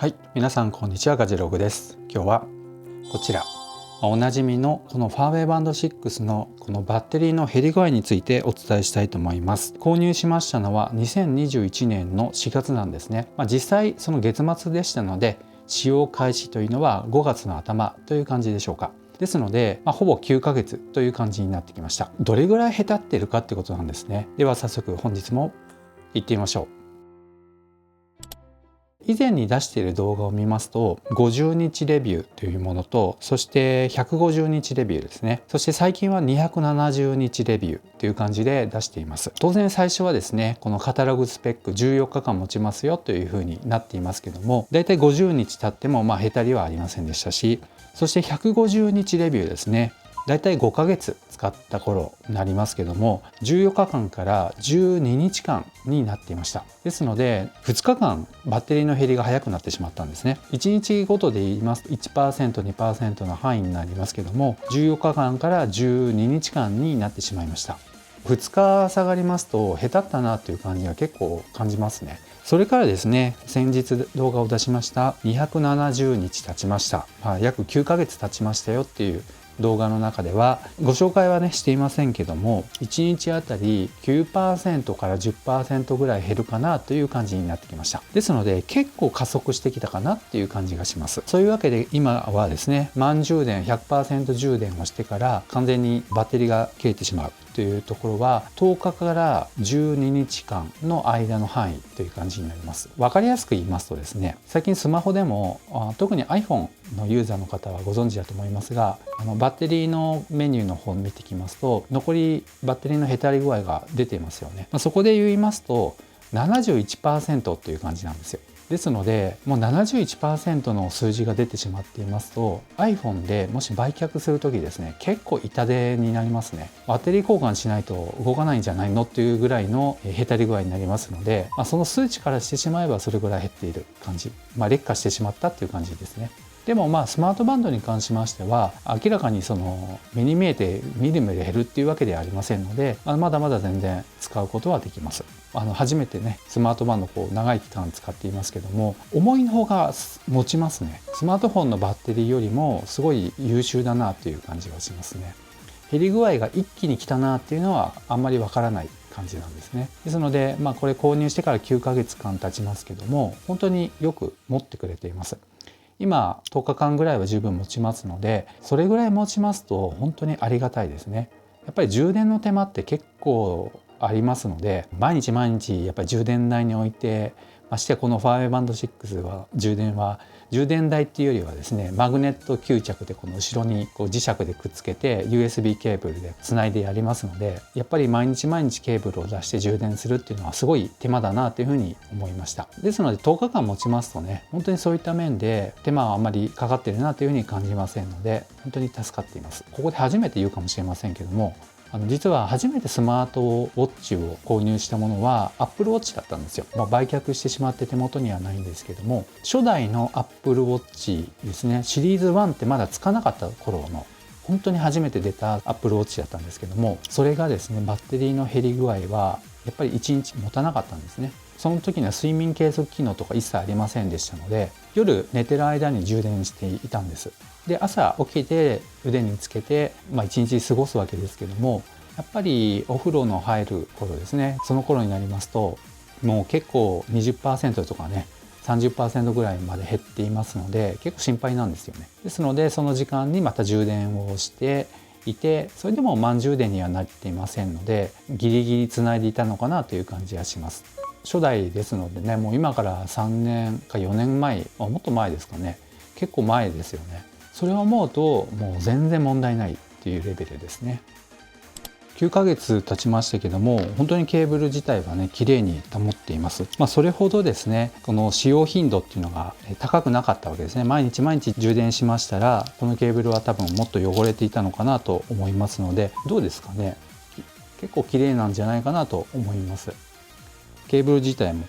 はい、皆さんこんにちは。ガジェログです。今日はこちらおなじみのこのファーウェイバンド6のこのバッテリーの減り具合についてお伝えしたいと思います。購入しましたのは2021年の4月なんですね。実際その月末でしたので使用開始というのは5月の頭という感じでしょうか。ですので、ほぼ9ヶ月という感じになってきました。どれぐらいへたっているかってことなんですね。では早速本日も行ってみましょう。以前に出している動画を見ますと50日レビューというものと、そして150日レビューですね、そして最近は270日レビューという感じで出しています。当然最初はですね、このカタログスペック14日間持ちますよというふうになっていますけども、だいたい50日経ってもへたりはありませんでしたし、そして150日レビューですね、だいたい5ヶ月使った頃になりますけども、14日間から12日間になっていました。ですので2日間バッテリーの減りが早くなってしまったんですね。1日ごとで言いますと 1%、2% の範囲になりますけども、14日間から12日間になってしまいました。2日下がりますとへたったなという感じが結構感じますね。それからですね、先日動画を出しました270日経ちました、約9ヶ月経ちましたよっていう動画の中ではご紹介はねしていませんけども、1日あたり 9% から 10% ぐらい減るかなという感じになってきました。ですので結構加速してきたかなっていう感じがします。そういうわけで今はですね、満充電 100% 充電をしてから完全にバッテリーが切れてしまうというところは10日から12日間の間の範囲という感じになります。分かりやすく言いますとですね、最近スマホでも特に iPhone のユーザーの方はご存知だと思いますが、バッテリーのメニューの方を見てきますと残りバッテリーのへたり具合が出ていますよね。そこで言いますと 71% という感じなんですよ。ですのでもう 71% の数字が出てしまっていますと iPhone でもし売却する時ですね、結構痛手になりますね。バッテリー交換しないと動かないんじゃないのっていうぐらいのへたり具合になりますので、その数値からしてしまえばそれぐらい減っている感じ、劣化してしまったっていう感じですね。でもスマートバンドに関しましては明らかにその目に見えて見る目で減るっていうわけではありませんので、まだまだ全然使うことはできます。初めてねスマートバンド長い期間使っていますけども、重いの方が持ちますね。スマートフォンのバッテリーよりもすごい優秀だなという感じがしますね。減り具合が一気に来たなっていうのはあんまりわからない感じなんですね。ですのでこれ購入してから9ヶ月間経ちますけども、本当によく持ってくれています。今10日間ぐらいは十分持ちますので、それぐらい持ちますと本当にありがたいですね。やっぱり充電の手間って結構ありますので、毎日やっぱり充電台に置いて、ましてこのファーウェイバンド6は充電台っていうよりはですね、マグネット吸着でこの後ろに磁石でくっつけて USB ケーブルでつないでやりますので、やっぱり毎日ケーブルを出して充電するっていうのはすごい手間だなというふうに思いました。ですので10日間持ちますとね、本当にそういった面で手間はあんまりかかってるなというふうに感じませんので、本当に助かっています。ここで初めて言うかもしれませんけども、実は初めてスマートウォッチを購入したものは Apple Watch だったんですよ。売却してしまって手元にはないんですけども、初代の Apple Watch ですね、シリーズ1ってまだつかなかった頃の本当に初めて出た Apple Watch だったんですけども、それがですね、バッテリーの減り具合はやっぱり1日持たなかったんですね。その時には睡眠計測機能とか一切ありませんでしたので、夜寝てる間に充電していたんです。で朝起きて腕につけて一日過ごすわけですけども、やっぱりお風呂の入る頃ですね、その頃になりますともう結構 20% とかね 30% ぐらいまで減っていますので、結構心配なんですよね。ですのでその時間にまた充電をしていて、それでも満充電にはなっていませんので、ギリギリつないでいたのかなという感じがします。初代ですのでね、もう今から3年か4年前、もっと前ですかね、結構前ですよね。それを思うともう全然問題ないっていうレベルですね。9ヶ月経ちましたけども、本当にケーブル自体はね綺麗に保っています。それほどですね、この使用頻度っていうのが高くなかったわけですね。毎日充電しましたら、このケーブルは多分もっと汚れていたのかなと思いますので、どうですかね、結構綺麗なんじゃないかなと思います。ケーブル自体も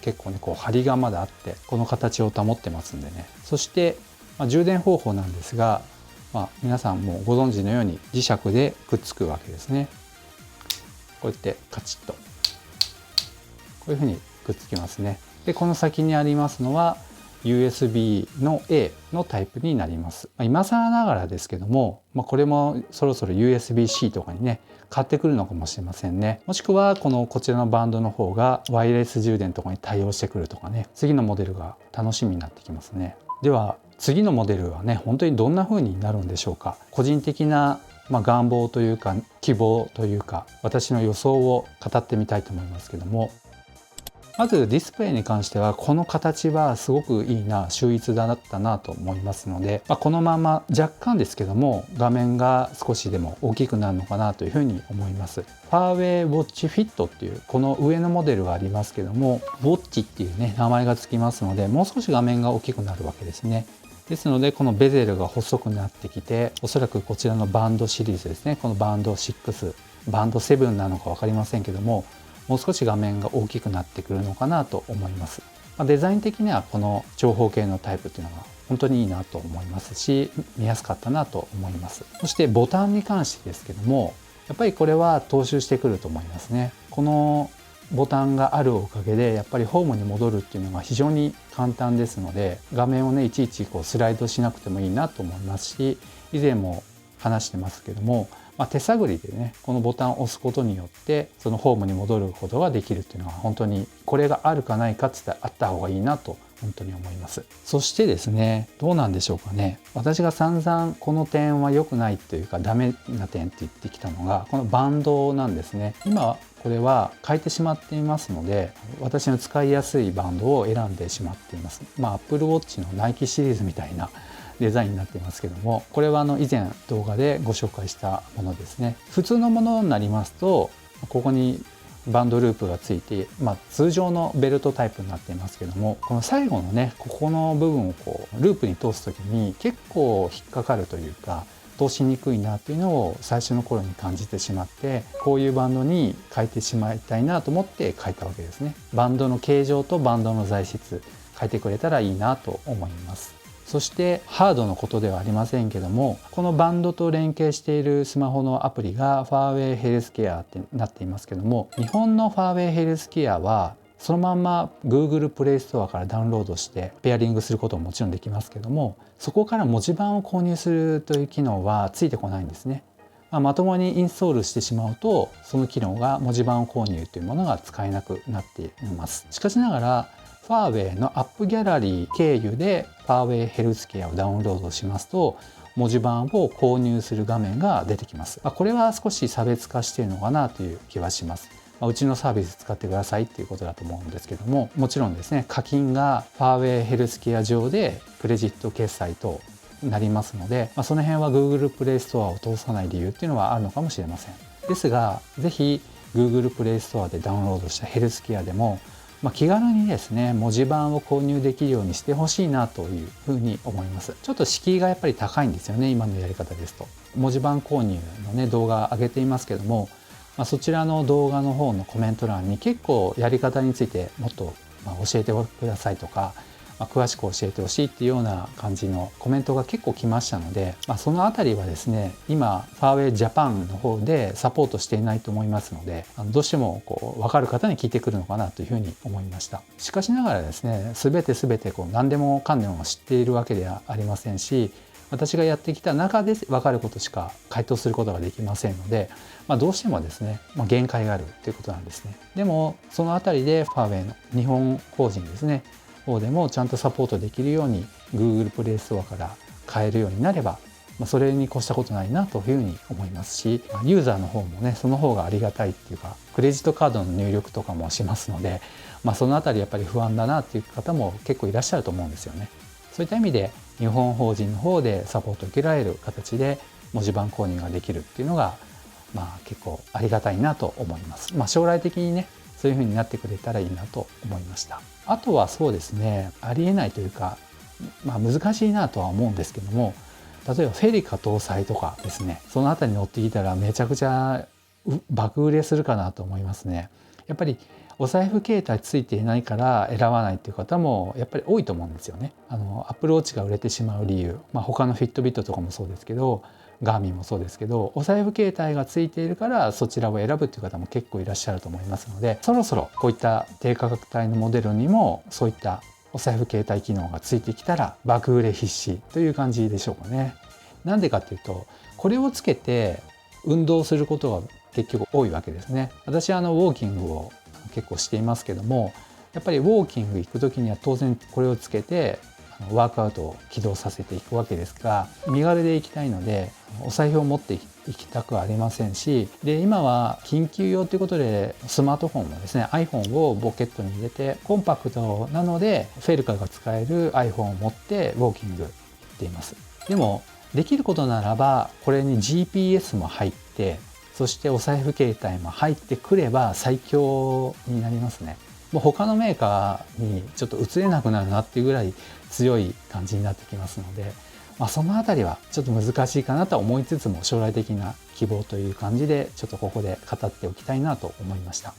結構ね張りがまだあってこの形を保ってますんでね。そして、充電方法なんですが、皆さんもご存知のように磁石でくっつくわけですね。こうやってカチッとこういうふうにくっつきますね。でこの先にありますのは USB の A のタイプになります。今更ながらですけども、これもそろそろ USB-C とかにね買ってくるのかもしれませんね。もしくはこちらのバンドの方がワイヤレス充電とかに対応してくるとかね、次のモデルが楽しみになってきますね。では次のモデルはね本当にどんな風になるんでしょうか。個人的な願望というか希望というか私の予想を語ってみたいと思いますけども、まずディスプレイに関してはこの形はすごくいいな、秀逸だったなと思いますので、このまま若干ですけども画面が少しでも大きくなるのかなというふうに思います。ファーウェイウォッチフィットっていうこの上のモデルはありますけども、ウォッチっていうね名前がつきますので、もう少し画面が大きくなるわけですね。ですのでこのベゼルが細くなってきて、おそらくこちらのバンドシリーズですね、このバンド6、バンド7なのか分かりませんけども、もう少し画面が大きくなってくるのかなと思います。デザイン的にはこの長方形のタイプっていうのが本当にいいなと思いますし、見やすかったなと思います。そしてボタンに関してですけども、やっぱりこれは踏襲してくると思いますね。このボタンがあるおかげでやっぱりホームに戻るっていうのが非常に簡単ですので、画面をねいちいちスライドしなくてもいいなと思いますし、以前も話してますけども、手探りでねこのボタンを押すことによってそのホームに戻ることができるっていうのは、本当にこれがあるかないかって言ったらあった方がいいなと本当に思います。そしてですね、どうなんでしょうかね、私が散々この点は良くないというかダメな点って言ってきたのがこのバンドなんですね。今これは変えてしまっていますので、私の使いやすいバンドを選んでしまっています。Apple Watch のナイキシリーズみたいなデザインになっていますけども、これは以前動画でご紹介したものですね。普通のものになりますとここにバンドループがついて、通常のベルトタイプになっていますけども、この最後のねここの部分をループに通す時に結構引っかかるというか通しにくいなっていうのを最初の頃に感じてしまって、こういうバンドに変えてしまいたいなと思って変えたわけですね。バンドの形状とバンドの材質変えてくれたらいいなと思います。そしてハードのことではありませんけども、このバンドと連携しているスマホのアプリがファーウェイヘルスケアってなっていますけども、日本のファーウェイヘルスケアはそのまんま Google プレイストアからダウンロードしてペアリングすることももちろんできますけども、そこから文字盤を購入するという機能はついてこないんですね。まともにインストールしてしまうとその機能が文字盤購入というものが使えなくなっています。しかしながらファーウェイのアップギャラリー経由でファーウェイヘルスケアをダウンロードしますと文字盤を購入する画面が出てきます。これは少し差別化しているのかなという気はします。うちのサービス使ってくださいっていうことだと思うんですけども、もちろんですね課金がファーウェイヘルスケア上でクレジット決済となりますので、その辺は Google プレイストアを通さない理由っていうのはあるのかもしれません。ですがぜひ Google プレイストアでダウンロードしたヘルスケアでも気軽にですね文字盤を購入できるようにしてほしいなというふうに思います。ちょっと敷居がやっぱり高いんですよね、今のやり方ですと。文字盤購入のね動画上げていますけども、そちらの動画の方のコメント欄に結構やり方についてもっと教えてくださいとか、詳しく教えてほしいっていうような感じのコメントが結構来ましたので、そのあたりはですね今ファーウェイジャパンの方でサポートしていないと思いますので、どうしても分かる方に聞いてくるのかなというふうに思いました。しかしながらですね全て何でもかんでも知っているわけではありませんし、私がやってきた中で分かることしか回答することができませんので、どうしてもですね、限界があるということなんですね。でもそのあたりでファーウェイの日本法人ですね方でもちゃんとサポートできるように Google プレイストアから買えるようになれば、それに越したことないなというふうに思いますし、ユーザーの方もねその方がありがたいっていうか、クレジットカードの入力とかもしますので、そのあたりやっぱり不安だなっていう方も結構いらっしゃると思うんですよね。そういった意味で日本法人の方でサポートを受けられる形で文字盤購入ができるっていうのが結構ありがたいなと思います。将来的にねそういう風になってくれたらいいなと思いました。あとはそうですね、ありえないというか、難しいなとは思うんですけども、例えばフェリカ搭載とかですね、そのあたりに乗ってきたらめちゃくちゃ爆売れするかなと思いますね。やっぱりお財布携帯ついていないから選ばないっていう方もやっぱり多いと思うんですよね。Apple Watch が売れてしまう理由、他のフィットビットとかもそうですけど、ガーミンもそうですけど、お財布携帯がついているからそちらを選ぶっていう方も結構いらっしゃると思いますので、そろそろこういった低価格帯のモデルにもそういったおお財布携帯機能がついてきたら爆売れ必至という感じでしょうかね。なんでかっていうと、これをつけて運動することが結局多いわけですね。私はウォーキングを結構していますけども、やっぱりウォーキング行く時には当然これをつけてワークアウトを起動させていくわけですが、身軽で行きたいのでお財布を持っていきたくはありませんし、で今は緊急用ということでスマートフォンもですね iPhone をポケットに入れて、コンパクトなのでフェルカが使える iPhone を持ってウォーキング行っています。でもできることならばこれに GPS も入って、そしてお財布携帯も入ってくれば最強になりますね。もう他のメーカーにちょっと移れなくなるなっていうぐらい強い感じになってきますので、そのあたりはちょっと難しいかなと思いつつも、将来的な希望という感じでちょっとここで語っておきたいなと思いました。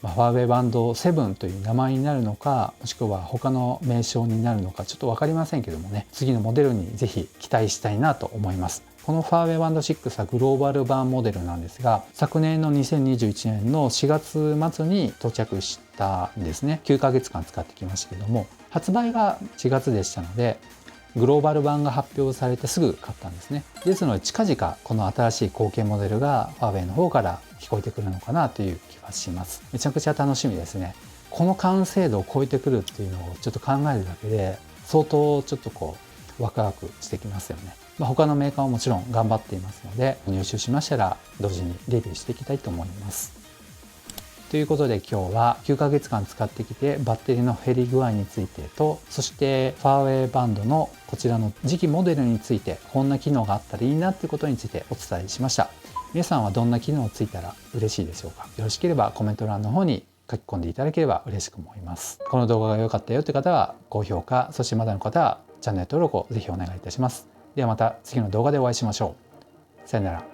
ファーウェイバンド7という名前になるのか、もしくは他の名称になるのかちょっと分かりませんけどもね、次のモデルにぜひ期待したいなと思います。このファーウェイバンド6はグローバル版モデルなんですが、昨年の2021年の4月末に到着したんですね。9ヶ月間使ってきましたけども、発売が4月でしたので、グローバル版が発表されてすぐ買ったんですね。ですので近々この新しい後継モデルがファーウェイの方から聞こえてくるのかなという気がします。めちゃくちゃ楽しみですね。この完成度を超えてくるっていうのをちょっと考えるだけで相当ちょっとワクワクしてきますよね。他のメーカーももちろん頑張っていますので、入手しましたら同時にレビューしていきたいと思います。ということで今日は9ヶ月間使ってきてバッテリーの減り具合についてと、そしてファーウェイバンドのこちらの次期モデルについてこんな機能があったらいいなっていうことについてお伝えしました。皆さんはどんな機能ついたら嬉しいでしょうか。よろしければコメント欄の方に書き込んでいただければ嬉しく思います。この動画が良かったよという方は高評価、そしてまだの方はチャンネル登録をぜひお願いいたします。ではまた次の動画でお会いしましょう。さよなら。